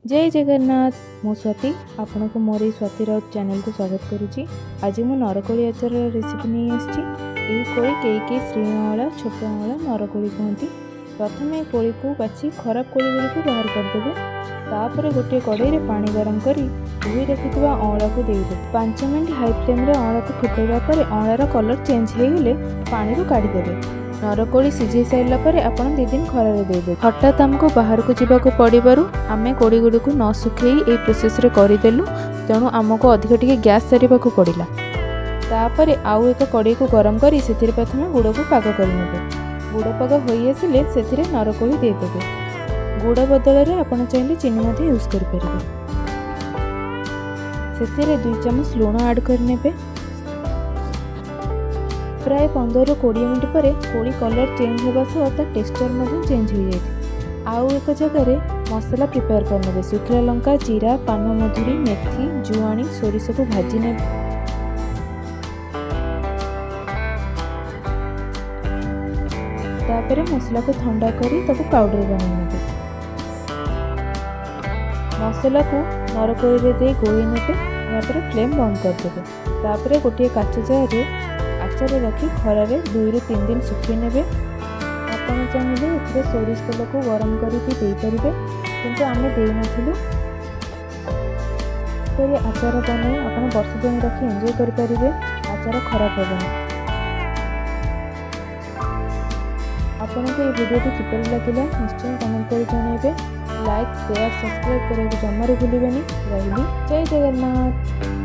जय जगन्नाथ मु स्वाति आपण को मोर स्वाति राउत चैनल को स्वागत करुच्ची। आज मु नरकोली आचार रेसिपी नहीं आसी। कोली कई श्रीअंला छोट अंला नरकोली कहती। प्रथम ये कोली को बाछी खराब कोली गुड़ी को बाहर करदेवे। तापर गोटे कड़ाई रे पानी गरम करी धोई रखिथिबा अंला को देइबे। 5 मिनट हाई फ्लेम रे अंला को फुटेबा परे अंलार कलर चेंज हो गले पानी रू काढ़ी देबे। नरकोली सिझे सारा पर आपण 2 दिन खरारे देबे। हठात हमको बाहर को जीवाको पड़िबारु आमे कोड़ी गुड़ी को न सुखेई ए प्रोसेस रे करिदेलु। तेणु आमको अधिक टिके गैस सारिबाको पड़िला। तापर आउ एक कड़ाई को गरम करी सेथिरे प्रथमे गुड़ को पाग करनेबे। गुड़ पाग होई आसिले सेथिरे नरकोली दे देबे। गुड़ बदल रे आपण चाहिले चीनी मध्ये यूज करि परिबे। सेथिरे 2 चम्मच लूण ऐड करनेबे। प्राय 15-20 मिनट पर कोली कलर चेंज होगा सह ता टेक्सचर में चेंज हो जाए। आउ एक जगह मसला प्रिपेयर करने। शुखला लंका, जीरा, पान मधुरी, मेथी, जुआणी, सोरिष को भाजी ने। तापर मसला को ठंडा करी तको पाउडर बना। मसला को नरकोली रे दे गोई नेबे। यापर फ्लेम बंद कर देबे। तापर गोटे काच जार आचार रखी खरार 2-3 दिन सुखी ने। आपड़ चाहिए ए सोरिष तेल को गरम करके किंतु आम देनू। तो ये आचार बनाई आप वर्ष दिन रखी एंजॉय करेंगे। आचार खराब हेबनी। आपन को ये वीडियो किपर लगे निश्चय कमेंट कर जनइबे। लाइक शेयर सब्सक्राइब करने जमार भूलें। रही जय जगन्नाथ।